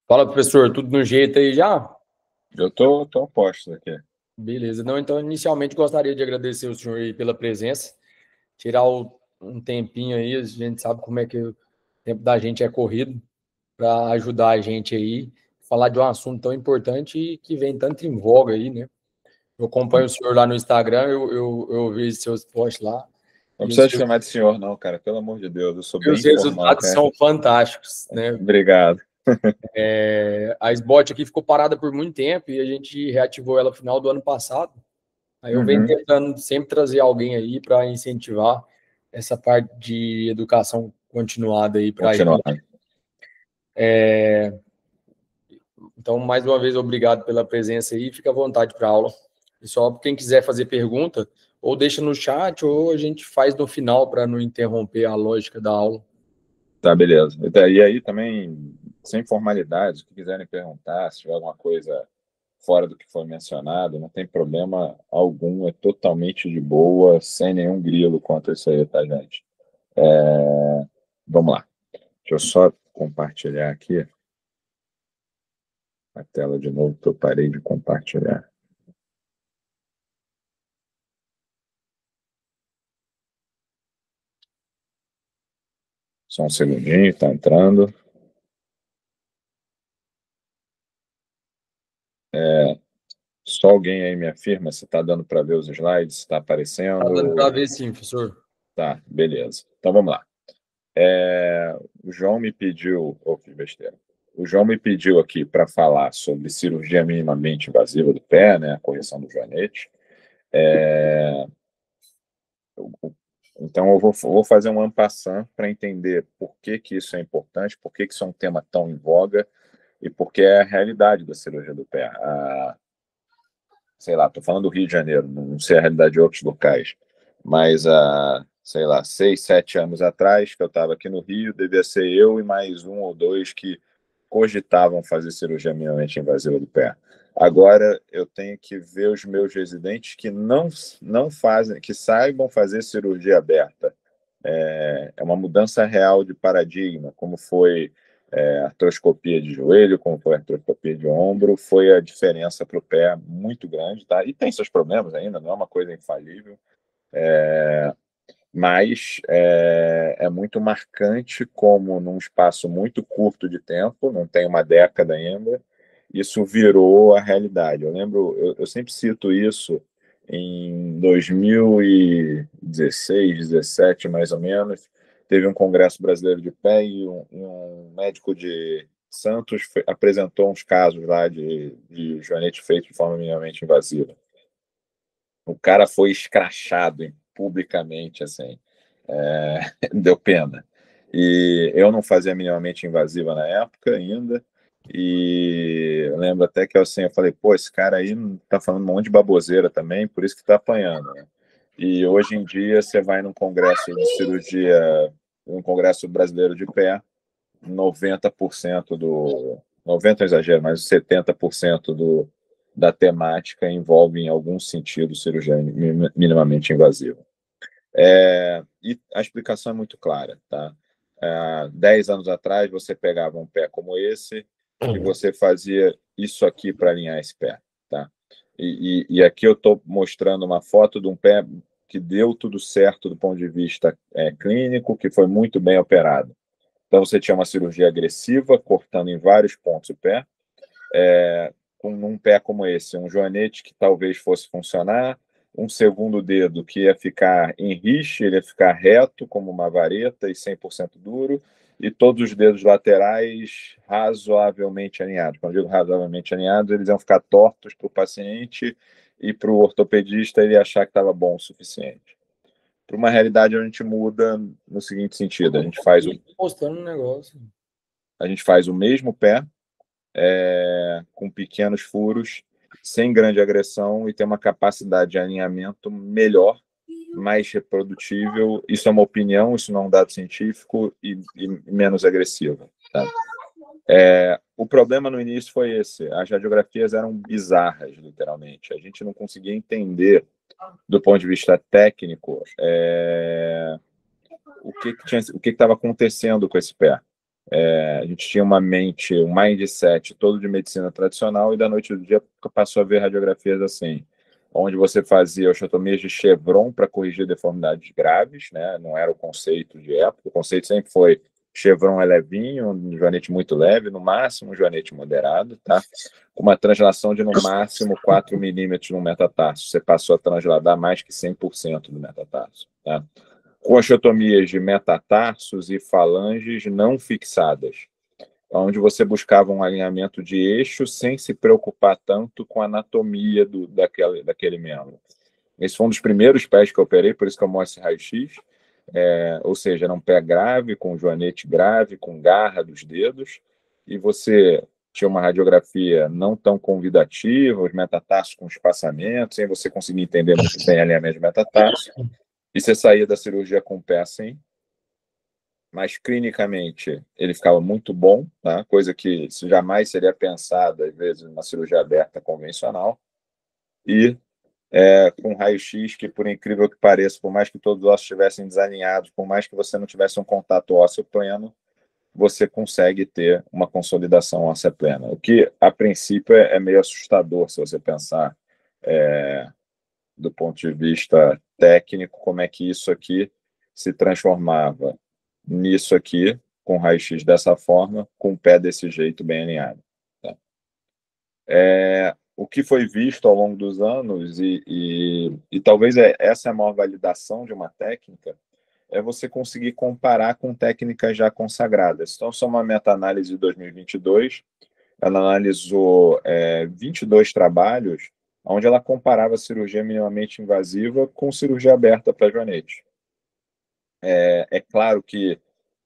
Fala, professor, tudo no jeito aí já? Eu tô a postos aqui. Beleza. Não, então, inicialmente gostaria de agradecer o senhor aí pela presença, tirar um tempinho aí, a gente sabe como é que o tempo da gente é corrido, para ajudar a gente aí, falar de um assunto tão importante e que vem tanto em voga aí, né? Eu acompanho o senhor lá no Instagram, eu vejo seus posts lá, Não e os, precisa te chamar de senhor, não, cara. Pelo amor de Deus, eu sou e bem os informal, resultados cara. são fantásticos, né? Obrigado. A SBOT aqui ficou parada por muito tempo e a gente reativou ela no final do ano passado. Aí eu venho Uhum. tentando sempre trazer alguém aí para incentivar essa parte de educação continuada aí para a gente. Continuando. Então, mais uma vez, obrigado pela presença aí. Fica à vontade para a aula. Pessoal, quem quiser fazer pergunta, ou deixa no chat, ou a gente faz no final para não interromper a lógica da aula. Tá, beleza. E aí também, sem formalidades, o que quiserem perguntar, se tiver alguma coisa fora do que foi mencionado, não tem problema algum, é totalmente de boa, sem nenhum grilo quanto a isso aí, tá, gente? Vamos lá. Deixa eu só compartilhar aqui a tela de novo, que eu parei de compartilhar. Só um segundinho, tá entrando. Só alguém aí me afirma se está dando para ver os slides, se está Tá dando para aparecendo. ver sim, professor. Tá, beleza. Então vamos lá. O João me pediu, ou fiz besteira. O João me pediu aqui para falar sobre cirurgia minimamente invasiva do pé, né, a correção do joanete. Então eu vou fazer um en passant para entender por que que isso é importante, por que que isso é um tema tão em voga e por que é a realidade da cirurgia do pé. Sei lá, estou falando do Rio de Janeiro, não sei a realidade de outros locais, mas há, sei lá, 6, 7 anos atrás, que eu estava aqui no Rio, devia ser eu e mais um ou dois que cogitavam fazer cirurgia minimamente invasiva do pé. Agora eu tenho que ver os meus residentes que não fazem, que saibam fazer cirurgia aberta. É uma mudança real de paradigma, como foi artroscopia de joelho, como foi artroscopia de ombro, foi a diferença para o pé muito grande, tá? E tem seus problemas ainda, não é uma coisa infalível, mas é muito marcante como num espaço muito curto de tempo, não tem uma década ainda, isso virou a realidade. Eu lembro, eu sempre cito isso em 2016, 17, mais ou menos, teve um congresso brasileiro de pé e um médico de Santos apresentou uns casos lá de joanete feito de forma minimamente invasiva. O cara foi escrachado publicamente, assim, deu pena. E eu não fazia minimamente invasiva na época ainda, e eu lembro até que assim, eu falei, pô, esse cara aí tá falando um monte de baboseira também, por isso que tá apanhando, né? E hoje em dia você vai num congresso de cirurgia, um congresso brasileiro de pé, 90% do. 90 é um exagero, mas 70% da temática envolve em algum sentido cirurgia minimamente invasiva. E a explicação é muito clara, tá? 10 anos atrás, você pegava um pé como esse e você fazia isso aqui para alinhar esse pé, tá? E aqui eu estou mostrando uma foto de um pé que deu tudo certo do ponto de vista clínico, que foi muito bem operado. Então, você tinha uma cirurgia agressiva, cortando em vários pontos o pé, com um pé como esse, um joanete que talvez fosse funcionar, um segundo dedo que ia ficar em riche, ele ia ficar reto como uma vareta e 100% duro, e todos os dedos laterais razoavelmente alinhados. Quando eu digo razoavelmente alinhados, eles iam ficar tortos para o paciente e para o ortopedista ele achar que estava bom o suficiente. Para uma realidade, a gente muda no seguinte sentido: Postando um negócio. a gente faz o mesmo pé, com pequenos furos, sem grande agressão e tem uma capacidade de alinhamento melhor, mais reprodutível. Isso é uma opinião, isso não é um dado científico e menos agressiva. Tá? O problema no início foi esse: as radiografias eram bizarras, literalmente. A gente não conseguia entender, do ponto de vista técnico, o que estava acontecendo com esse pé. A gente tinha uma mente, um mindset todo de medicina tradicional e da noite ao dia passou a ver radiografias assim, onde você fazia osteotomias de chevron para corrigir deformidades graves, né? Não era o conceito de época, o conceito sempre foi chevron é levinho, um joanete muito leve, no máximo um joanete moderado, tá? Com uma translação de no máximo 4 milímetros no metatarso. Você passou a transladar mais que 100% do metatarso, tá? Com osteotomias de metatarsos e falanges não fixadas, onde você buscava um alinhamento de eixo sem se preocupar tanto com a anatomia daquele membro. Esse foi um dos primeiros pés que eu operei, por isso que eu mostro esse raio-x, ou seja, era um pé grave, com joanete grave, com garra dos dedos, e você tinha uma radiografia não tão convidativa, os metatarsos com espaçamento, sem você conseguir entender muito bem alinhamento de metatarso, e você saía da cirurgia com o pé assim, mas clinicamente ele ficava muito bom, tá? Coisa que jamais seria pensada, às vezes, numa cirurgia aberta convencional, e com raio-x que, por incrível que pareça, por mais que todos os ossos estivessem desalinhados, por mais que você não tivesse um contato ósseo pleno, você consegue ter uma consolidação óssea plena. O que, a princípio, é meio assustador se você pensar do ponto de vista técnico, como é que isso aqui se transformava nisso aqui, com raio-x dessa forma, com o pé desse jeito, bem alinhado. Tá? O que foi visto ao longo dos anos, e talvez essa é a maior validação de uma técnica, é você conseguir comparar com técnicas já consagradas. Então, só uma meta-análise de 2022, ela analisou 22 trabalhos, onde ela comparava cirurgia minimamente invasiva com cirurgia aberta para joanete. É claro que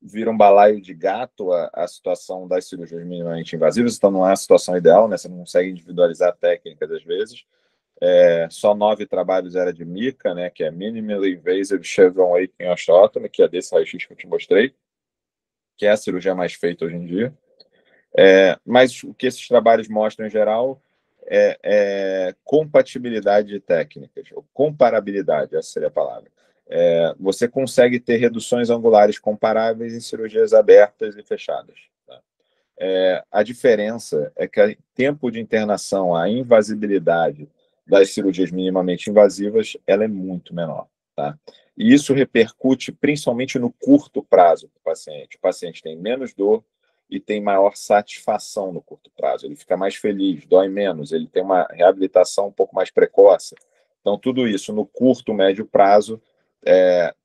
vira um balaio de gato a situação das cirurgias minimamente invasivas, então não é a situação ideal, né? Você não consegue individualizar a técnica às vezes. Só 9 trabalhos era de MICA, né? Que é Minimally Invasive Chevron Aching Osteotomy, que é desse raio-x que eu te mostrei, que é a cirurgia mais feita hoje em dia. Mas o que esses trabalhos mostram em geral é compatibilidade de técnicas, ou comparabilidade, essa seria a palavra. Você consegue ter reduções angulares comparáveis em cirurgias abertas e fechadas. Tá? A diferença é que o tempo de internação, a invasibilidade das cirurgias minimamente invasivas, ela é muito menor. Tá? E isso repercute principalmente no curto prazo do paciente. O paciente tem menos dor e tem maior satisfação no curto prazo. Ele fica mais feliz, dói menos, ele tem uma reabilitação um pouco mais precoce. Então, tudo isso no curto, médio prazo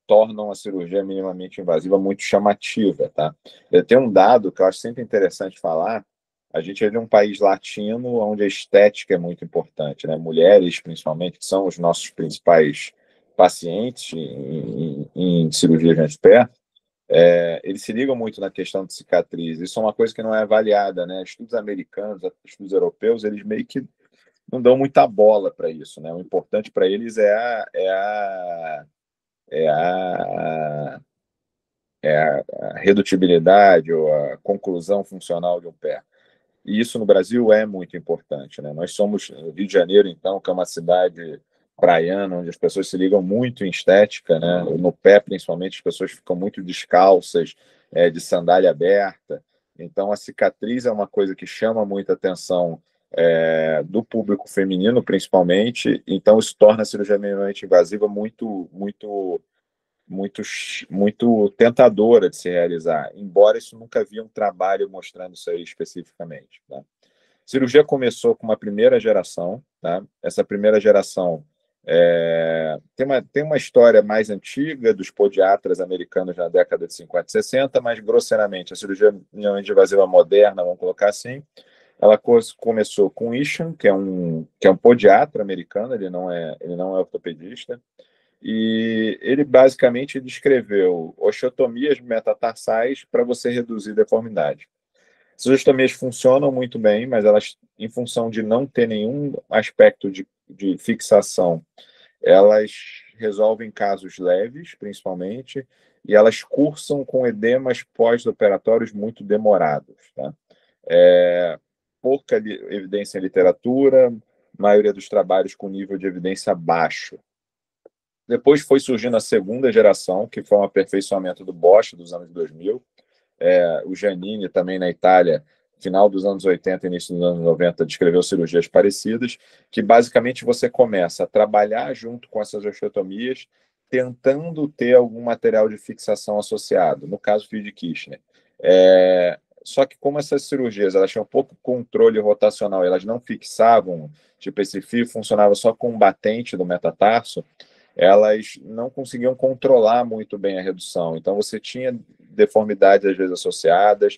tornam a cirurgia minimamente invasiva muito chamativa. Tá? Eu tenho um dado que eu acho sempre interessante falar. A gente é de um país latino onde a estética é muito importante, né? Mulheres, principalmente, que são os nossos principais pacientes em cirurgia de pé, eles se ligam muito na questão de cicatriz. Isso é uma coisa que não é avaliada, né? Estudos americanos, estudos europeus, eles meio que não dão muita bola para isso, né? O importante para eles é a, a redutibilidade ou a conclusão funcional de um pé. E isso no Brasil é muito importante, né? Nós somos Rio de Janeiro, então, que é uma cidade praiana, onde as pessoas se ligam muito em estética, né? No pé, principalmente, as pessoas ficam muito descalças, de sandália aberta. Então, a cicatriz é uma coisa que chama muita atenção do público feminino, principalmente. Então, isso torna a cirurgia minimamente invasiva muito, muito tentadora de se realizar, embora isso nunca havia um trabalho mostrando isso aí especificamente. Tá? A cirurgia começou com uma primeira geração. Tá? Essa primeira geração tem uma história mais antiga dos podiatras americanos na década de 50 e 60, mas grosseiramente a cirurgia minimamente invasiva moderna, vamos colocar assim, ela começou com Isham, que é um podiatra americano, ele não é ortopedista, e ele basicamente descreveu osteotomias metatarsais para você reduzir deformidade. Essas osteotomias funcionam muito bem, mas elas, em função de não ter nenhum aspecto de fixação, elas resolvem casos leves, principalmente, e elas cursam com edemas pós-operatórios muito demorados. Tá? Pouca evidência em literatura, maioria dos trabalhos com nível de evidência baixo. Depois foi surgindo a segunda geração, que foi um aperfeiçoamento do Bosch dos anos 2000, O Giannini, também na Itália, final dos anos 80, início dos anos 90, descreveu cirurgias parecidas, que basicamente você começa a trabalhar junto com essas osteotomias, tentando ter algum material de fixação associado, no caso, fio de Kirchner. Só que como essas cirurgias elas tinham pouco controle rotacional, elas não fixavam, tipo, esse fio funcionava só com um batente do metatarso, elas não conseguiam controlar muito bem a redução. Então, você tinha deformidades, às vezes, associadas,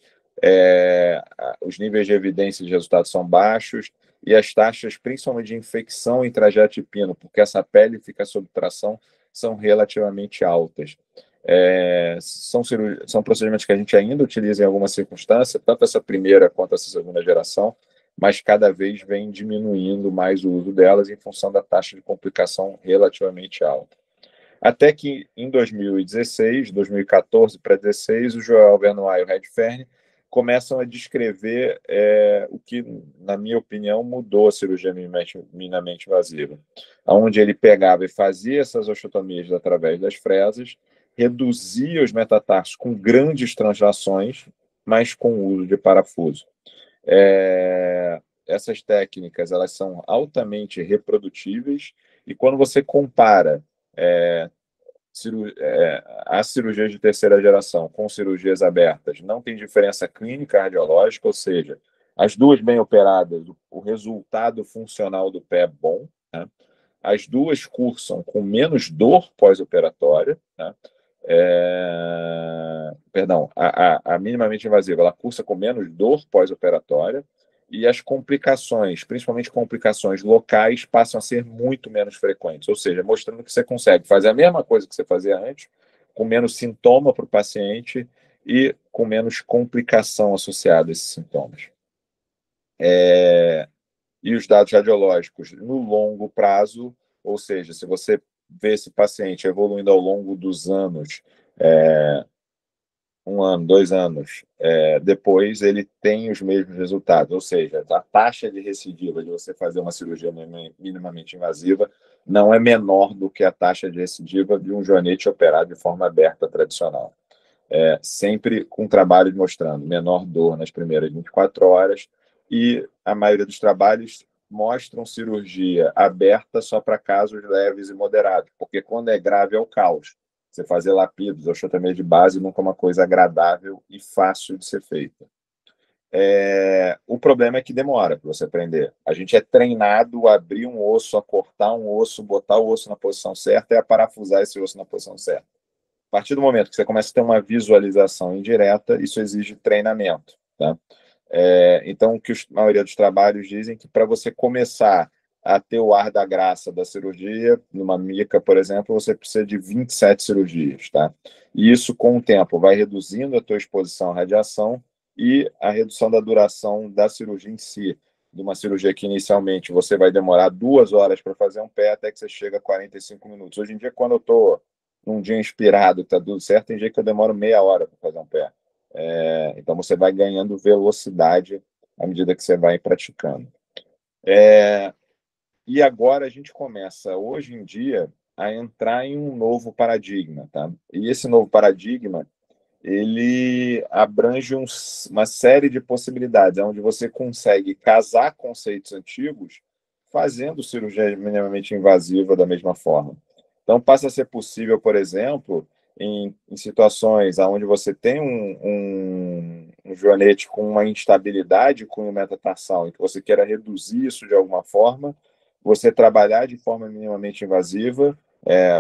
os níveis de evidência de resultados são baixos, e as taxas, principalmente de infecção intrajetipino, porque essa pele fica sob tração, são relativamente altas. São procedimentos que a gente ainda utiliza em algumas circunstâncias, tanto essa primeira quanto essa segunda geração, mas cada vez vem diminuindo mais o uso delas em função da taxa de complicação relativamente alta. Até que em 2016, 2014 para 2016, o Joel Benoit e o Redfern começam a descrever o que, na minha opinião, mudou a cirurgia minimamente invasiva, onde ele pegava e fazia essas osteotomias através das fresas, reduzia os metatarsos com grandes translações, mas com o uso de parafuso. Essas técnicas elas são altamente reprodutíveis, e quando você compara as cirurgias de terceira geração com cirurgias abertas, não tem diferença clínica radiológica, ou seja, as duas bem operadas, o resultado funcional do pé é bom, né? As duas cursam com menos dor pós-operatória, né? Perdão, a minimamente invasiva, ela cursa com menos dor pós-operatória, e as complicações, principalmente complicações locais, passam a ser muito menos frequentes, ou seja, mostrando que você consegue fazer a mesma coisa que você fazia antes, com menos sintoma para o paciente e com menos complicação associada a esses sintomas. E os dados radiológicos no longo prazo, ou seja, se você vê esse paciente evoluindo ao longo dos anos, 1 ano, 2 anos, depois ele tem os mesmos resultados, ou seja, a taxa de recidiva de você fazer uma cirurgia minimamente invasiva não é menor do que a taxa de recidiva de um joanete operado de forma aberta tradicional. Sempre com trabalhos mostrando menor dor nas primeiras 24 horas, e a maioria dos trabalhos mostram cirurgia aberta só para casos leves e moderados, porque quando é grave é o caos. Você fazer lapidos, osteotomia de base nunca é uma coisa agradável e fácil de ser feita. O problema é que demora para você aprender. A gente é treinado a abrir um osso, a cortar um osso, botar o osso na posição certa e a parafusar esse osso na posição certa. A partir do momento que você começa a ter uma visualização indireta, isso exige treinamento, tá? Então, o que a maioria dos trabalhos dizem que para você começar a ter o ar da graça da cirurgia, numa mica, por exemplo, você precisa de 27 cirurgias, tá? E isso, com o tempo, vai reduzindo a tua exposição à radiação e a redução da duração da cirurgia em si. De uma cirurgia que inicialmente você vai demorar 2 horas para fazer um pé, até que você chega a 45 minutos. Hoje em dia, quando eu estou num dia inspirado, está tudo certo, tem dia que eu demoro meia hora para fazer um pé. Então, você vai ganhando velocidade à medida que você vai praticando. E agora a gente começa, hoje em dia, a entrar em um novo paradigma, tá? E esse novo paradigma, ele abrange uma série de possibilidades, onde você consegue casar conceitos antigos fazendo cirurgia minimamente invasiva da mesma forma. Então, passa a ser possível, por exemplo, em situações onde você tem um joanete com uma instabilidade com o metatarsal, em que você queira reduzir isso de alguma forma, você trabalhar de forma minimamente invasiva,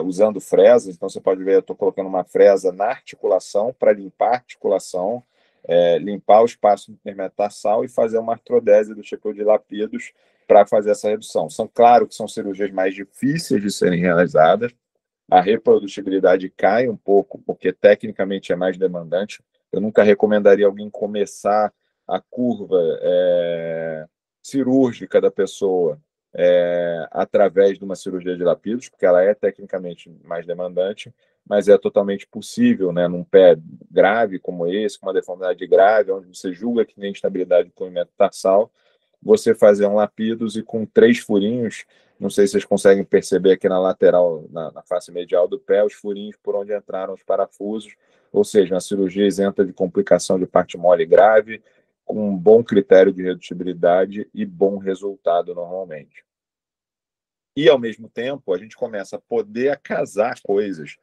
usando fresas. Então, você pode ver, eu estou colocando uma fresa na articulação para limpar a articulação, limpar o espaço intermetatarsal e fazer uma artrodese do tipo de lapidos para fazer essa redução. Claro que são cirurgias mais difíceis de serem realizadas, a reprodutibilidade cai um pouco, porque tecnicamente é mais demandante. Eu nunca recomendaria alguém começar a curva cirúrgica da pessoa através de uma cirurgia de lapidos, porque ela é tecnicamente mais demandante, mas é totalmente possível, né, num pé grave como esse, com uma deformidade grave, onde você julga que tem instabilidade do metatarsal, você fazer um lapidos e com 3 furinhos, não sei se vocês conseguem perceber aqui na lateral, na face medial do pé, os furinhos por onde entraram os parafusos, ou seja, uma cirurgia isenta de complicação de parte mole grave, com um bom critério de redutibilidade e bom resultado normalmente. E, ao mesmo tempo, a gente começa a poder casar coisas,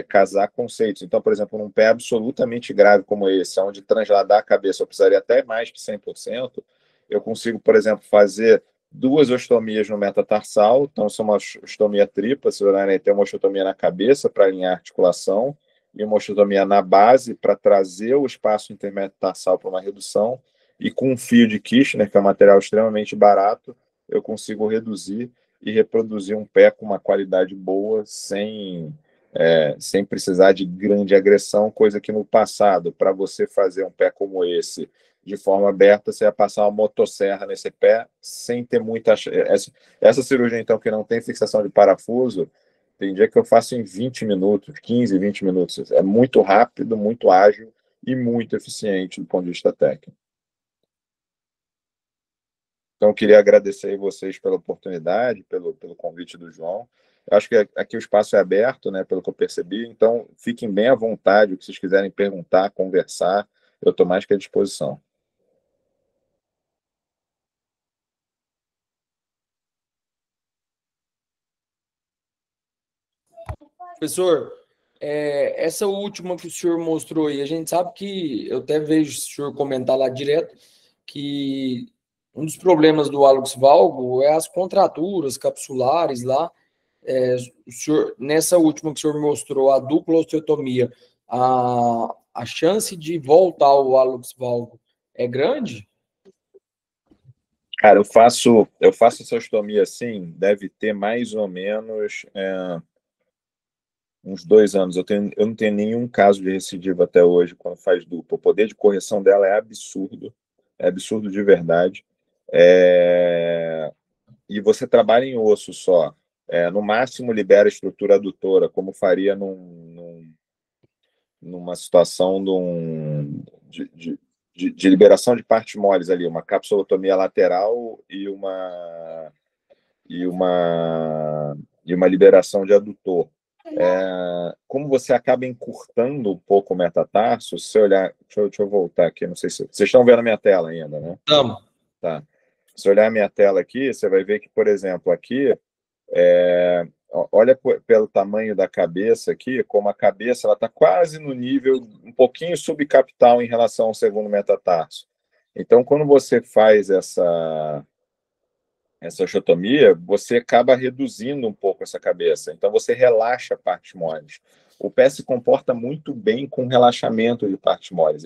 casar conceitos. Então, por exemplo, num pé absolutamente grave como esse, onde transladar a cabeça eu precisaria até mais que 100%, eu consigo, por exemplo, fazer duas ostomias no metatarsal, então isso é uma ostomia tripla, se olharem, tem uma osteotomia na cabeça para alinhar a articulação e uma osteotomia na base para trazer o espaço intermetatarsal para uma redução, e com um fio de Kirchner, que é um material extremamente barato, eu consigo reduzir e reproduzir um pé com uma qualidade boa, sem precisar de grande agressão, coisa que no passado, para você fazer um pé como esse, de forma aberta, você ia passar uma motosserra nesse pé sem ter muita... Essa cirurgia, então, que não tem fixação de parafuso, tem dia que eu faço em 20 minutos, 15, 20 minutos. É muito rápido, muito ágil e muito eficiente do ponto de vista técnico. Então, eu queria agradecer a vocês pela oportunidade, pelo convite do João. Eu acho que aqui o espaço é aberto, né, pelo que eu percebi, então fiquem bem à vontade, o que vocês quiserem perguntar, conversar, eu estou mais que à disposição. Professor, essa última que o senhor mostrou aí, a gente sabe que, eu até vejo o senhor comentar lá direto, que um dos problemas do hálux valgo é as contraturas capsulares lá. O senhor, nessa última que o senhor mostrou, a dupla osteotomia, a chance de voltar ao hálux valgo é grande? Cara, eu faço essa ostomia assim, deve ter mais ou menos uns 2 anos. Eu não tenho nenhum caso de recidiva até hoje quando faz dupla. O poder de correção dela é absurdo de verdade. E você trabalha em osso só. No máximo libera a estrutura adutora, como faria numa situação de liberação de partes moles ali, uma capsulotomia lateral e uma, e uma liberação de adutor. Como você acaba encurtando um pouco o metatarso, se você olhar. Deixa eu voltar aqui, não sei se. Vocês estão vendo a minha tela ainda, né? Não. Tá. Se olhar a minha tela aqui, você vai ver que, por exemplo, aqui, olha pelo tamanho da cabeça aqui, como a cabeça ela está quase no nível, um pouquinho subcapital em relação ao segundo metatarso. Então, quando você faz essa osteotomia, você acaba reduzindo um pouco essa cabeça. Então, você relaxa partes moles. O pé se comporta muito bem com relaxamento de partes moles.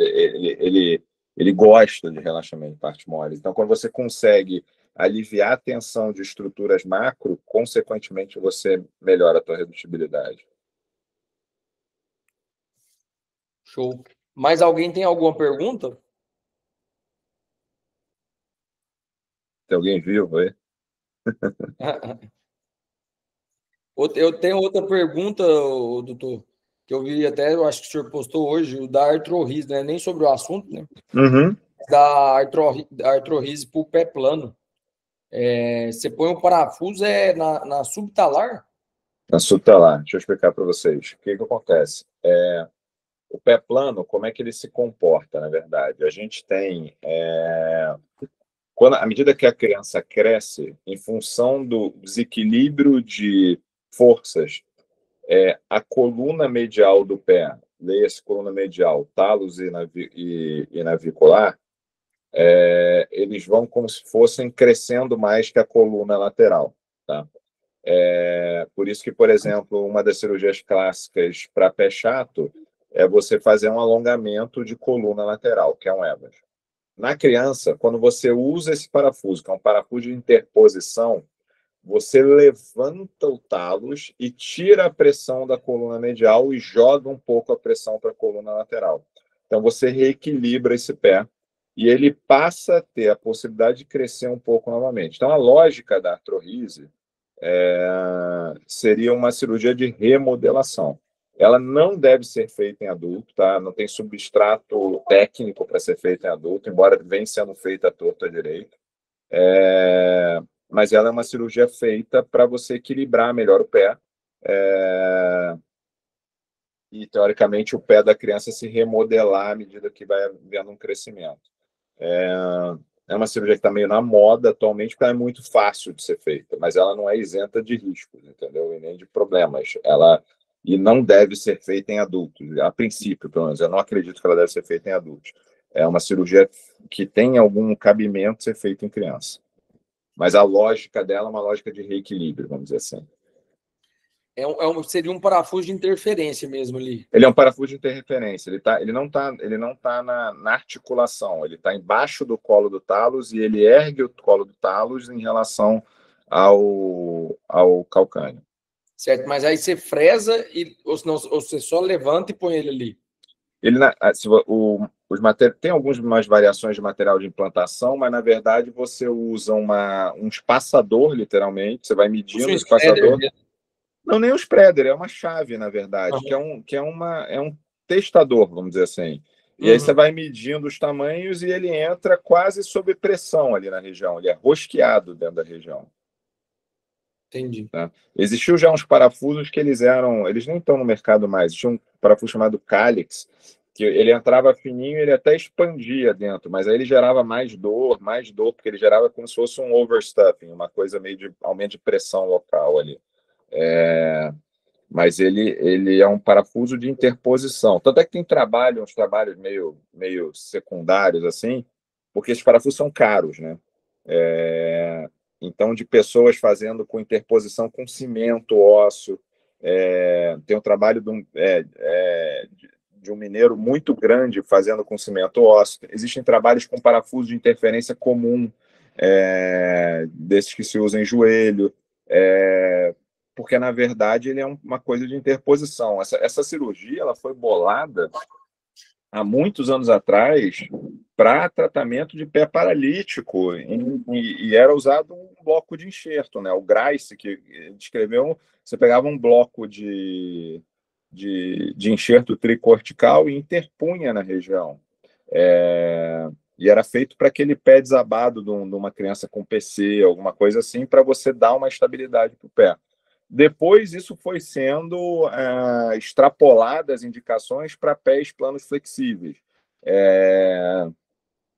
Ele gosta de relaxamento de partes moles. Então, quando você consegue aliviar a tensão de estruturas macro, consequentemente, você melhora a tua redutibilidade. Show. Mais alguém tem alguma pergunta? Tem alguém vivo aí? Eu tenho outra pergunta, doutor, que eu vi até, eu acho que o senhor postou hoje, o da artrorrise, né? Nem sobre o assunto, né? Uhum. Da artrorrise para o pé plano. Você põe um parafuso na subtalar? Na subtalar. Deixa eu explicar para vocês. O que acontece? O pé plano, como é que ele se comporta, na verdade? A gente tem... à medida que a criança cresce, em função do desequilíbrio de forças, a coluna medial do pé, leia-se coluna medial, talos e navicular, eles vão como se fossem crescendo mais que a coluna lateral. Tá? Por isso que, por exemplo, uma das cirurgias clássicas para pé chato é você fazer um alongamento de coluna lateral, que é um EVAS. Na criança, quando você usa esse parafuso, que é um parafuso de interposição, você levanta o talos e tira a pressão da coluna medial e joga um pouco a pressão para a coluna lateral. Então, você reequilibra esse pé e ele passa a ter a possibilidade de crescer um pouco novamente. Então, a lógica da artrorrise seria uma cirurgia de remodelação. Ela não deve ser feita em adulto, tá? Não tem substrato técnico para ser feita em adulto, embora venha sendo feita à torta direito. Mas ela é uma cirurgia feita para você equilibrar melhor o pé e, teoricamente, o pé da criança se remodelar à medida que vai havendo um crescimento. É uma cirurgia que está meio na moda atualmente, porque ela é muito fácil de ser feita, mas ela não é isenta de riscos, entendeu? E nem de problemas. E não deve ser feita em adultos, a princípio, pelo menos. Eu não acredito que ela deve ser feita em adultos. É uma cirurgia que tem algum cabimento ser feita em criança. Mas a lógica dela é uma lógica de reequilíbrio, vamos dizer assim. Seria um parafuso de interferência mesmo ali. Ele é um parafuso de interferência. Ele não tá na articulação. Ele está embaixo do colo do talos e ele ergue o colo do talos em relação ao calcâneo. Certo, mas aí você fresa ou você só levanta e põe ele ali. Tem algumas variações de material de implantação, mas na verdade você usa um espaçador, literalmente. Você vai medindo o espaçador. Não, nem o spreader, é uma chave, na verdade, que é um testador, vamos dizer assim. E aí você vai medindo os tamanhos e ele entra quase sob pressão ali na região. Ele é rosqueado dentro da região. Entendi. Tá? Existiu já uns parafusos que eles nem estão no mercado mais. Existia um parafuso chamado Calyx, que ele entrava fininho e ele até expandia dentro, mas aí ele gerava mais dor, porque ele gerava como se fosse um overstuffing, uma coisa meio de aumento de pressão local ali. Mas ele é um parafuso de interposição. Tanto é que tem uns trabalhos meio secundários, assim, porque esses parafusos são caros, né? Então, de pessoas fazendo com interposição com cimento ósseo. Tem um trabalho de um mineiro muito grande fazendo com cimento ósseo. Existem trabalhos com parafuso de interferência comum, desses que se usam em joelho, porque, na verdade, ele é uma coisa de interposição. Essa cirurgia ela foi bolada há muitos anos atrás para tratamento de pé paralítico e era usado um bloco de enxerto, né? O Grice, que descreveu, você pegava um bloco de enxerto tricortical e interpunha na região. E era feito para aquele pé desabado de uma criança com PC, alguma coisa assim, para você dar uma estabilidade para o pé. Depois, isso foi sendo extrapolado as indicações para pés planos flexíveis.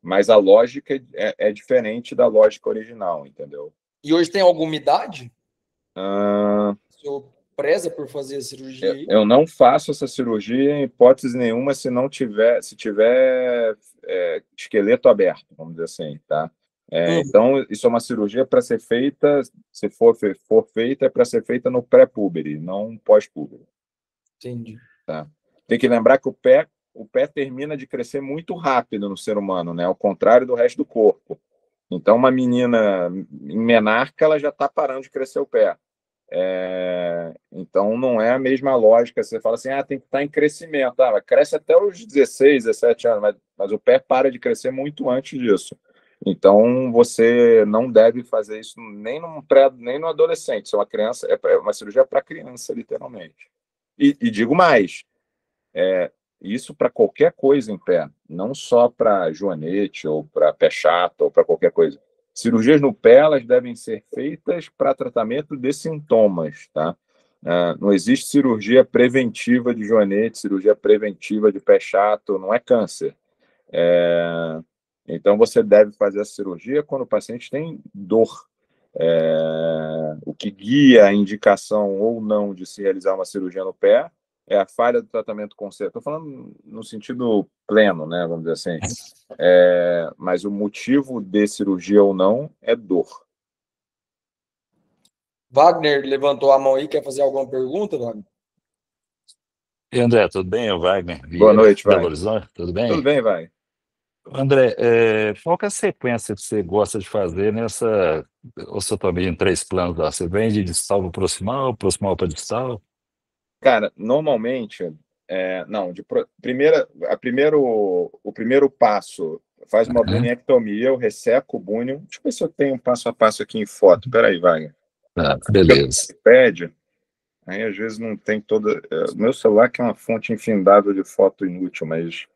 Mas a lógica é diferente da lógica original, entendeu? E hoje tem alguma idade? O senhor preza por fazer a cirurgia aí? Eu não faço essa cirurgia em hipótese nenhuma se tiver esqueleto aberto, vamos dizer assim, tá? Então, isso é uma cirurgia para ser feita, se for feita, é para ser feita no pré-púbere, não pós-púbere. Entendi. Tá? Tem que lembrar que o pé termina de crescer muito rápido no ser humano, né? Ao contrário do resto do corpo. Então, uma menina em menarca, ela já está parando de crescer o pé. Então, não é a mesma lógica. Você fala assim, tem que estar em crescimento. Cresce até os 16, 17 anos, mas o pé para de crescer muito antes disso. Então, você não deve fazer isso nem nem no adolescente. Isso é uma criança, é uma cirurgia para criança, literalmente. E digo mais, isso para qualquer coisa em pé, não só para joanete ou para pé chato ou para qualquer coisa. Cirurgias no pé, elas devem ser feitas para tratamento de sintomas, tá? Não existe cirurgia preventiva de joanete, cirurgia preventiva de pé chato, não é câncer. Então, você deve fazer a cirurgia quando o paciente tem dor. O que guia a indicação ou não de se realizar uma cirurgia no pé é a falha do tratamento conservador. Estou falando no sentido pleno, né, vamos dizer assim. Mas o motivo de cirurgia ou não é dor. Wagner levantou a mão aí, quer fazer alguma pergunta, Wagner? E André, tudo bem? É o Wagner Boa Vieira, noite, Belo Wagner. Horizonte, tudo bem? Tudo bem, vai. André, qual que é a sequência que você gosta de fazer nessa ossotomia em 3 planos lá? Você vem de distal para proximal para distal? Cara, normalmente, não, o primeiro passo, faz uma bunionectomia, eu resseco o búnio. Deixa eu ver se eu tenho um passo a passo aqui em foto. Peraí, Wagner. Beleza. Pede. Aí, às vezes, não tem toda... meu celular que é uma fonte infindável de foto inútil, mas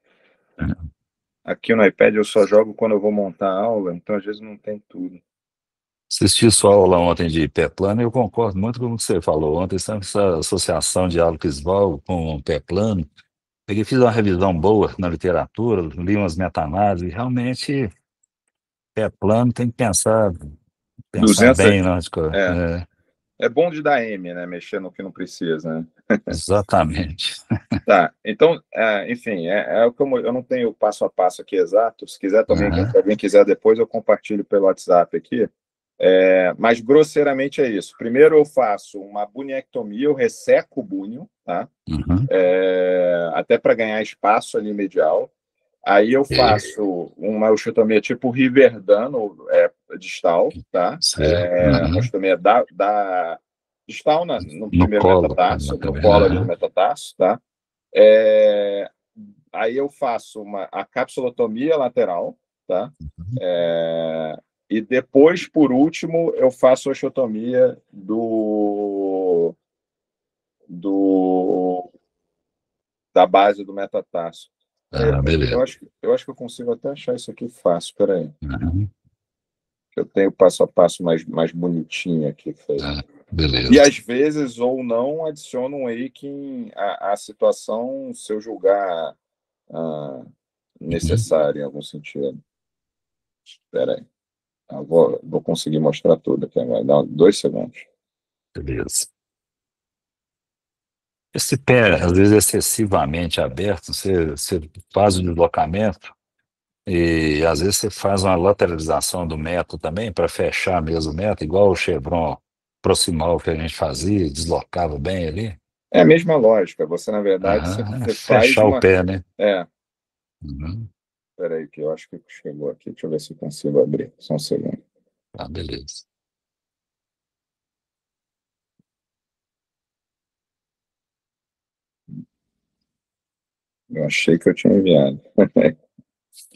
aqui no iPad eu só jogo quando eu vou montar a aula, então, às vezes, não tem tudo. Assisti sua aula ontem de pé plano e eu concordo muito com o que você falou ontem, sabe, essa associação de Alves com o pé plano. Peguei, fiz uma revisão boa na literatura, li umas meta-análises, e realmente pé plano tem que pensar 200, bem, né? é, é bom de dar M, né? Mexer no que não precisa, né? Exatamente. Tá, então, enfim, é o que eu não tenho o passo a passo aqui exato. Se quiser também, Aham, se alguém quiser depois, eu compartilho pelo WhatsApp aqui. Mas grosseiramente é isso. Primeiro eu faço uma bunectomia, eu resseco o búnio, tá? uhum, Até para ganhar espaço ali medial. Aí eu ok, faço uma osteotomia tipo Riverdano, distal, tá? certo, Uma uhum. osteotomia distal no No primeiro colo, metatarso, no também. colo ali do Aham, metatarso, tá? É, Aí eu faço a capsulotomia lateral, tá? É, e depois, por último, eu faço a osteotomia do, da base do metatarso. beleza. Eu acho que eu consigo até achar isso aqui fácil. Espera aí. Uhum, Eu tenho passo a passo mais bonitinho aqui feito. E beleza. às vezes, ou não, adiciono um Aiken à situação, se eu julgar Uhum, necessário em algum sentido. Espera aí. Vou conseguir mostrar tudo aqui agora. Dá 2 segundos. beleza. Esse pé, às vezes, excessivamente aberto, você faz o deslocamento e, às vezes, você faz uma lateralização do metro também para fechar mesmo o metro, igual o chevron proximal que a gente fazia, deslocava bem ali. É a mesma lógica. Você, na verdade, Aham, você faz fechar o uma. pé, né? É, Uhum, espera aí, que eu acho que chegou aqui. Deixa eu ver se eu consigo abrir. Só um segundo. beleza. Eu achei que eu tinha enviado.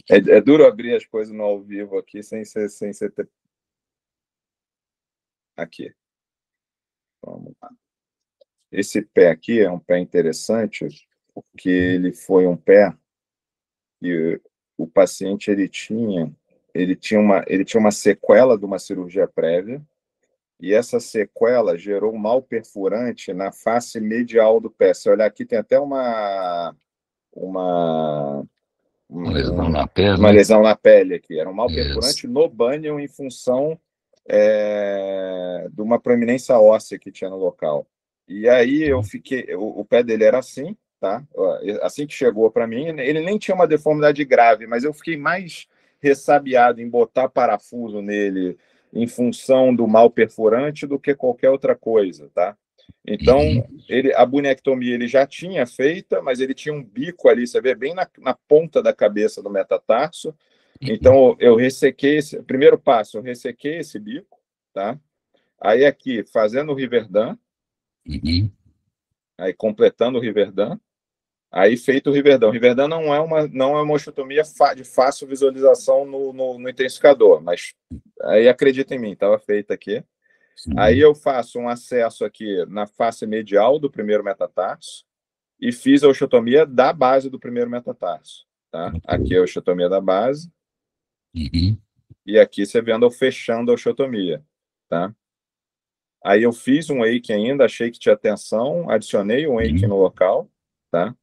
É duro abrir as coisas no ao vivo aqui sem ser. Aqui. Vamos lá. Esse pé aqui é um pé interessante, porque ele foi um pé que o paciente ele tinha uma sequela de uma cirurgia prévia, e essa sequela gerou um mal perfurante na face medial do pé. Se olhar aqui, tem até uma, Uma lesão um- na pele, uma né? lesão na pele aqui. Era um mal Isso. perfurante no bunion em função de uma proeminência óssea que tinha no local. E aí eu fiquei, o pé dele era assim, tá? Assim que chegou para mim, ele nem tinha uma deformidade grave, mas eu fiquei mais ressabiado em botar parafuso nele em função do mal perfurante do que qualquer outra coisa, tá? Então, Uhum, a bunectomia ele já tinha feita, mas ele tinha um bico ali, você vê, bem na ponta da cabeça do metatarso. uhum, Então, eu ressequei primeiro passo, eu ressequei esse bico, tá? Aí aqui, fazendo o Riverdan, uhum. aí completando o Riverdan, aí feito o Riverdan. O Riverdan não é uma osteotomia de fácil visualização no intensificador, mas aí acredita em mim, estava feita aqui. Aí Uhum. eu faço um acesso aqui na face medial do primeiro metatarso e fiz a osteotomia da base do primeiro metatarso, tá? Aqui é a osteotomia da base Uhum. e aqui você vendo eu fechando a osteotomia, tá? Aí eu fiz um wake ainda, achei que tinha tensão, adicionei um wake Uhum. no local, tá?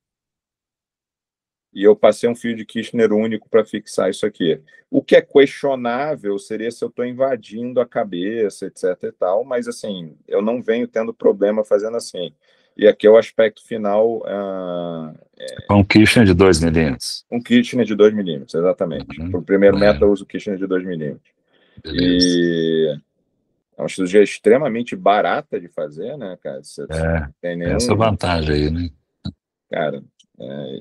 E eu passei um fio de Kirchner único para fixar isso aqui. O que é questionável seria se eu estou invadindo a cabeça, etc e tal, mas assim, eu não venho tendo problema fazendo assim. E aqui é o aspecto final, Com um Kirchner de 2 milímetros. um Kirchner de 2 milímetros, exatamente. Para Uhum. o primeiro método eu uso o Kirchner de 2 milímetros. Beleza. E é uma cirurgia extremamente barata de fazer, né, cara? Você não tem Tem essa nenhum. vantagem aí, né? Cara,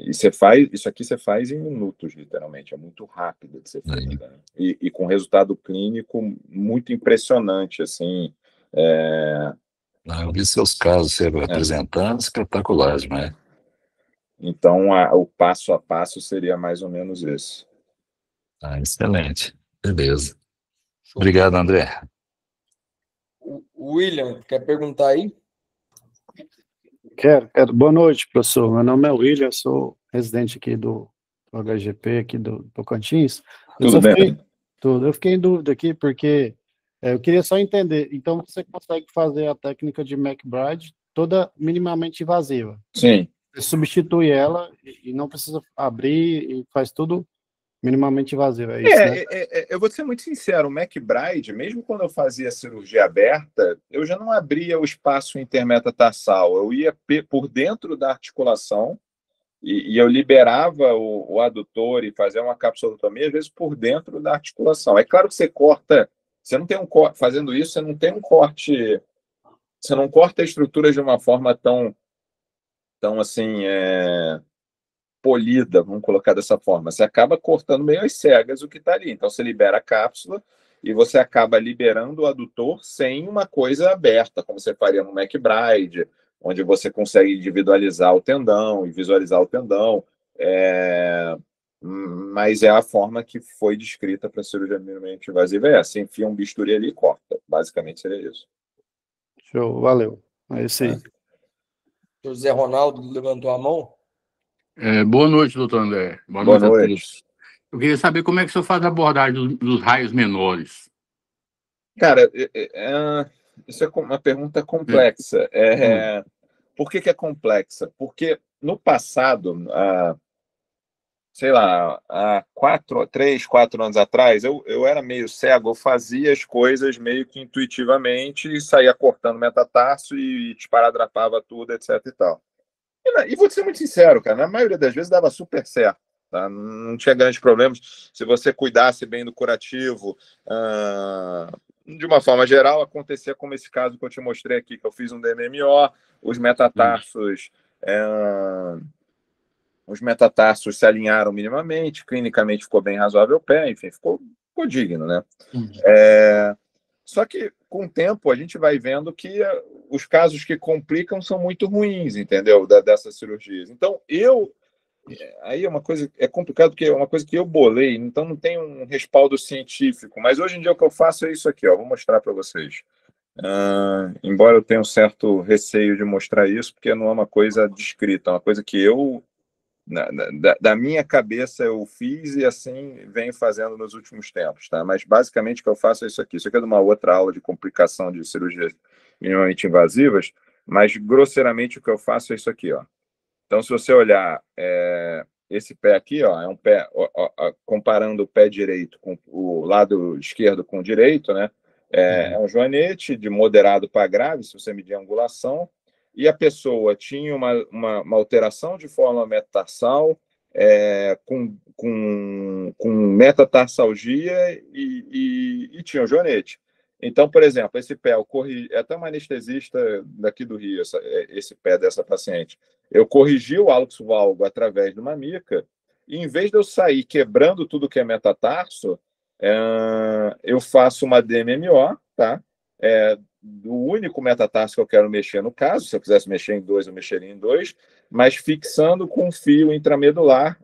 e você faz. Isso aqui você faz em minutos, literalmente. É muito rápido de ser feito. Aí. Né? E com resultado clínico muito impressionante, assim. É, Eu vi seus casos você é. apresentando, espetacular demais. Então, o passo a passo seria mais ou menos esse. Excelente. Beleza. Show. Obrigado, André. O William, quer perguntar aí? Quero. Boa noite, professor. Meu nome é William, sou residente aqui do HGP, aqui do Tocantins. Tudo bem? Eu fiquei em dúvida aqui, porque Eu queria só entender. Então, você consegue fazer a técnica de McBride toda minimamente invasiva. Sim. Você substitui ela e não precisa abrir e faz tudo minimamente invasivo, é isso, né? Eu vou ser muito sincero, o McBride, mesmo quando eu fazia a cirurgia aberta, eu já não abria o espaço intermetatarsal, eu ia por dentro da articulação e eu liberava o adutor e fazia uma capsulotomia, às vezes por dentro da articulação. É claro que você corta, você não tem um corte, fazendo isso, você não tem um corte, você não corta a estrutura de uma forma tão assim, polida, vamos colocar dessa forma. Você acaba cortando meio às cegas o que está ali. Então, você libera a cápsula e você acaba liberando o adutor sem uma coisa aberta, como você faria no McBride, onde você consegue individualizar o tendão e visualizar o tendão. Mas é a forma que foi descrita para a cirurgia minimamente invasiva. Você enfia um bisturi ali e corta. Basicamente seria isso. Show, valeu. É isso aí. José Ronaldo levantou a mão. Boa noite, doutor André. Boa noite a todos. Eu queria saber como é que o senhor faz a abordagem dos raios menores. Cara, isso é uma pergunta complexa. Por que é complexa? Porque no passado, sei lá, há 3, 4 anos atrás, eu era meio cego, eu fazia as coisas meio que intuitivamente e saía cortando metatarso e esparadrapava tudo, etc e tal. E vou ser muito sincero, cara, na maioria das vezes dava super certo, tá? Não tinha grandes problemas. Se você cuidasse bem do curativo, de uma forma geral, acontecia como esse caso que eu te mostrei aqui, que eu fiz um DMMO, os metatarsos se alinharam minimamente, clinicamente ficou bem razoável o pé, enfim, ficou digno, né? Só que, com o tempo, a gente vai vendo que os casos que complicam são muito ruins, entendeu? Dessas cirurgias. Então, aí é complicado porque é uma coisa que eu bolei, então não tem um respaldo científico, mas hoje em dia o que eu faço é isso aqui, ó, vou mostrar para vocês. Embora eu tenha um certo receio de mostrar isso, porque não é uma coisa descrita, é uma coisa que eu da minha cabeça eu fiz e assim venho fazendo nos últimos tempos, tá? Mas basicamente o que eu faço é isso aqui. Isso aqui é de uma outra aula de complicação de cirurgias minimamente invasivas, mas grosseiramente o que eu faço é isso aqui, ó. Então, se você olhar esse pé aqui, ó, é um pé, comparando o pé direito com o lado esquerdo com o direito, né? É um joanete de moderado para grave, se você medir a angulação, e a pessoa tinha uma alteração de forma metatarsal, com metatarsalgia e tinha um joanete. Então, por exemplo, esse pé, eu corri, até uma anestesista daqui do Rio, esse pé dessa paciente, eu corrigi o hálux valgo através de uma mica, e em vez de eu sair quebrando tudo que é metatarso, eu faço uma DMMO, tá? Do único metatarso que eu quero mexer no caso, se eu quisesse mexer em 2, eu mexeria em 2, mas fixando com fio intramedular,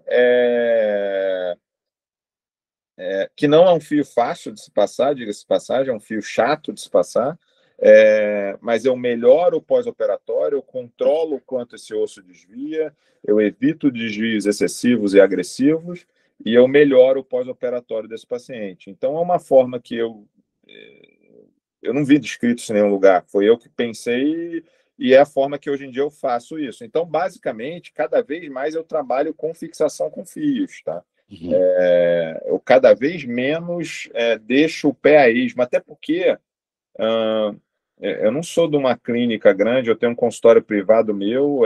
que não é um fio fácil de se passar, diga-se de passagem, é um fio chato de se passar, mas eu melhoro o pós-operatório, eu controlo o quanto esse osso desvia, eu evito desvios excessivos e agressivos, e eu melhoro o pós-operatório desse paciente. Então, é uma forma que eu não vi descrito isso em nenhum lugar, foi eu que pensei e é a forma que hoje em dia eu faço isso. Então, basicamente, cada vez mais eu trabalho com fixação com fios, tá? Eu cada vez menos deixo o pé a esmo, até porque eu não sou de uma clínica grande, eu tenho um consultório privado meu,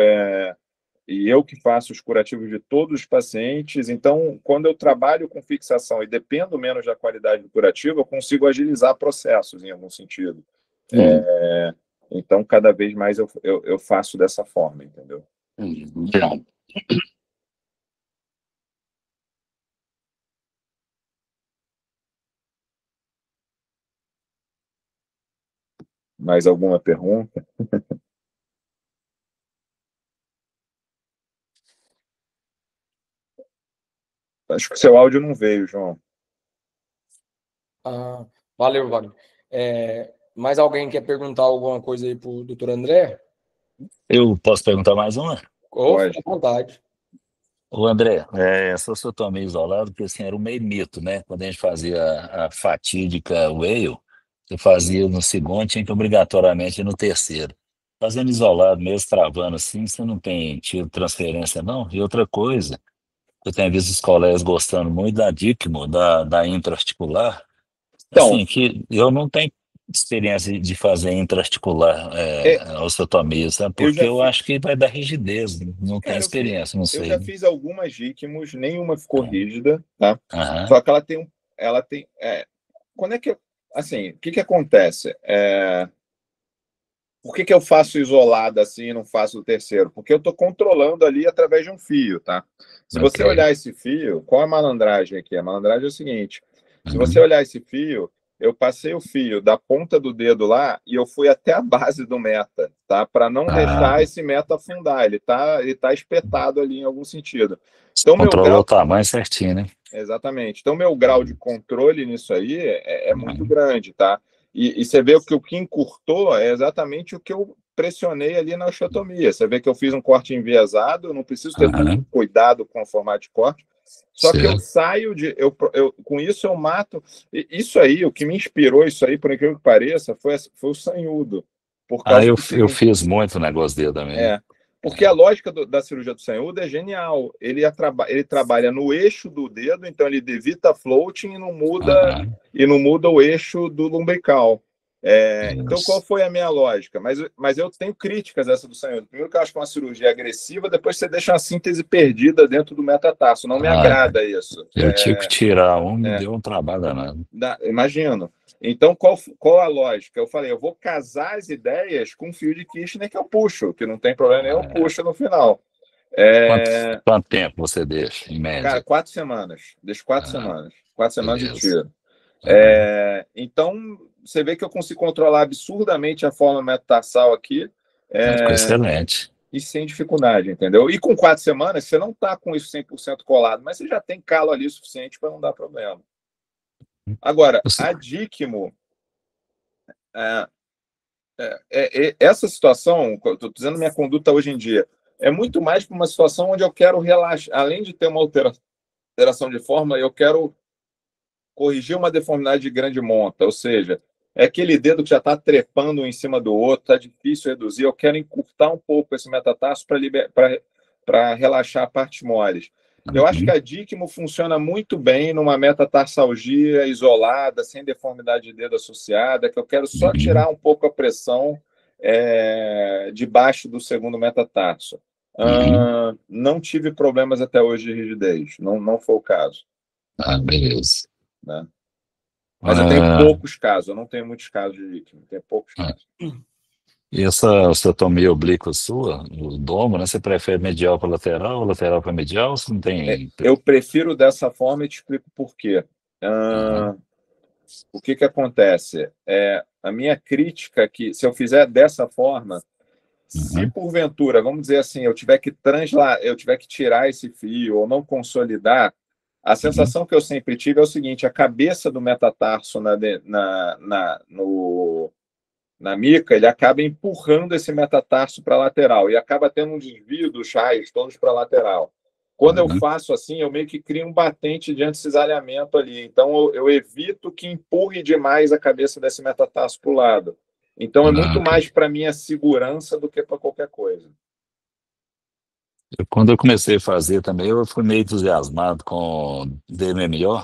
e eu que faço os curativos de todos os pacientes, então, quando eu trabalho com fixação e dependo menos da qualidade do curativo, eu consigo agilizar processos, em algum sentido. Então, cada vez mais eu faço dessa forma, entendeu? Obrigado. Mais alguma pergunta? Acho que seu áudio não veio, João. Valeu, Wagner. Mais alguém quer perguntar alguma coisa aí para o doutor André? Eu posso perguntar mais uma? Fique à vontade. O André, essa eu estou meio isolado, porque assim, era um meio mito, né? Quando a gente fazia a fatídica whale, Você fazia no segundo, tinha que obrigatoriamente ir no terceiro. Fazendo isolado mesmo, travando assim, você não tem tido transferência, não. E outra coisa, eu tenho visto os colegas gostando muito da DICMO, da intraarticular. Então, Assim, que eu não tenho experiência de fazer intraarticular é, osteotomia, sabe? eu Porque já eu fiz, acho que vai dar rigidez, não tenho cara, experiência, não eu sei. já fiz algumas DICMOS, nenhuma ficou Né? rígida, tá? Aham, Só que ela tem, quando é que, assim, o que que acontece? Por que que eu faço isolada assim e não faço o terceiro? Porque eu estou controlando ali através de um fio, tá? Se você ok. olhar esse fio, qual é a malandragem aqui? A malandragem é o seguinte: se você Uhum, olhar esse fio, eu passei o fio da ponta do dedo lá e eu fui até a base do meta, tá? Para não deixar ah, esse meta afundar. Ele tá espetado ali em algum sentido. Então, meu controlou o grau, tamanho certinho, né? exatamente. Então, meu grau de controle nisso aí é muito Uhum, grande, tá? E você vê que o que encurtou é exatamente o que eu pressionei ali na osteotomia. Você vê que eu fiz um corte enviesado, eu não preciso ter tanto aham, cuidado com o formato de corte. Só que eu certo. saio de. Com isso eu mato. Isso aí, o que me inspirou isso aí, por incrível que pareça, foi o Sanhudo. Por Ah, causa eu, do eu seguinte. fiz muito negócio dele também. É, porque a lógica da cirurgia do Sanhudo é genial. Ele trabalha no eixo do dedo, então ele evita floating Aham, e não muda o eixo do lumbrical. Então, qual isso. foi a minha lógica? Mas eu tenho críticas a essa do Sanhudo. Primeiro que eu acho que é uma cirurgia agressiva, depois você deixa uma síntese perdida dentro do metatarso. Não me Ah, agrada isso. eu tive que tirar um, me É, deu um trabalho danado. Imagino. Então, qual a lógica? Eu falei, eu vou casar as ideias com o fio de Kirchner que eu puxo, que não tem problema nenhum, eu Ah, puxo no final. quanto, É, quanto tempo você deixa, em cara, média? 4 semanas. Deixo 4 semanas. 4 semanas e Beleza. tiro. Aham. Então, você vê que eu consigo controlar absurdamente a forma metatarsal aqui Ah, ficou é, excelente. e sem dificuldade, entendeu? E com 4 semanas, você não está com isso 100% colado, mas você já tem calo ali suficiente para não dar problema. Agora, a DICMO, é, essa situação, estou dizendo minha conduta hoje em dia, é muito mais para uma situação onde eu quero relaxar, além de ter uma alteração de forma, eu quero corrigir uma deformidade de grande monta, ou seja, é aquele dedo que já está trepando um em cima do outro, está difícil reduzir, eu quero encurtar um pouco esse metatarso para relaxar partes moles. Eu acho que Uhum. a DICMO funciona muito bem numa metatarsalgia isolada, sem deformidade de dedo associada, que eu quero só Uhum. tirar um pouco a pressão debaixo do segundo metatarso. Uhum. Não tive problemas até hoje de rigidez, não foi o caso, Ah, beleza. né? Mas eu tenho Ah, poucos casos, eu não tenho muitos casos de líquido, tenho poucos ah. casos. E essa osteotomia oblíqua sua, o domo, né? Você prefere medial para lateral ou lateral para medial? Você não tem. Eu prefiro dessa forma e te explico por quê. Aham. O que que acontece? A minha crítica é que, se eu fizer dessa forma, se Uhum. porventura, vamos dizer assim, eu tiver que tirar esse fio ou não consolidar, a Uhum. sensação que eu sempre tive é o seguinte: a cabeça do metatarso na mica, ele acaba empurrando esse metatarso para a lateral e acaba tendo um desvio dos raios todos para a lateral. Quando eu Uhum. faço assim, eu meio que crio um batente de anticisalhamento ali. Então, eu evito que empurre demais a cabeça desse metatarso para o lado. Então, é Ah, muito ok. mais para minha segurança do que para qualquer coisa. Quando eu comecei a fazer também, eu fui meio entusiasmado com DMMO.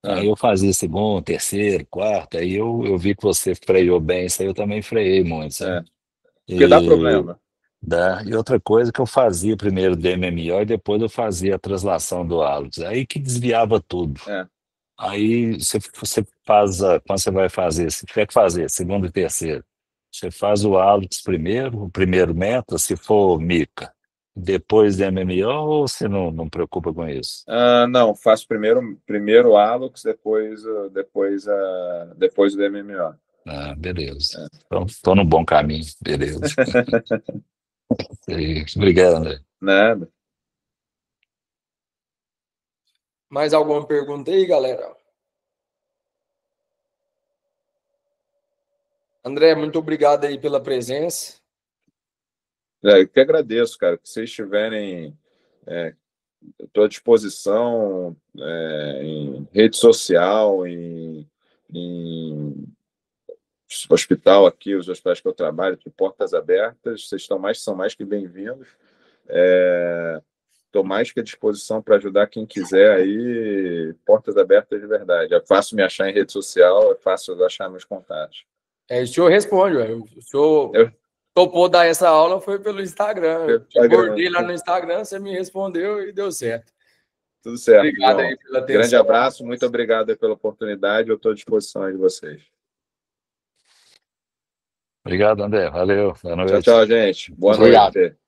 Aí Ah, eu fazia segundo, terceiro, quarto. Aí eu vi que você freou bem, isso aí eu também freiei muito, sabe? porque dá E, problema. e outra coisa que eu fazia primeiro DMMO e depois eu fazia a translação do hálux. Aí que desviava tudo. É. Aí você faz, quando você vai fazer, se tiver que fazer segundo e terceiro, você faz o hálux primeiro, o primeiro meta, se for mica. Depois DMMO ou você não preocupa com isso? Não, faço primeiro o Alux, depois o DMMO. Ah, beleza. Então, estou no bom caminho, beleza. Obrigado, André. Nada. Mais alguma pergunta aí, galera? André, muito obrigado aí pela presença. Eu que agradeço, cara, que vocês tiverem. Estou à disposição em rede social, em hospital aqui, os hospitais que eu trabalho, de portas abertas, vocês são mais que bem-vindos. Estou mais que à disposição para ajudar quem quiser aí, portas abertas de verdade. É fácil me achar em rede social, é fácil achar meus contatos. O senhor responde, o senhor topou dar essa aula, foi pelo Instagram. Eu abordei lá no Instagram, você me respondeu e deu certo. Tudo certo. Obrigado aí pela atenção. Grande abraço, muito obrigado pela oportunidade, eu estou à disposição de vocês. Obrigado, André. Valeu. Boa noite. Tchau, gente. Boa noite.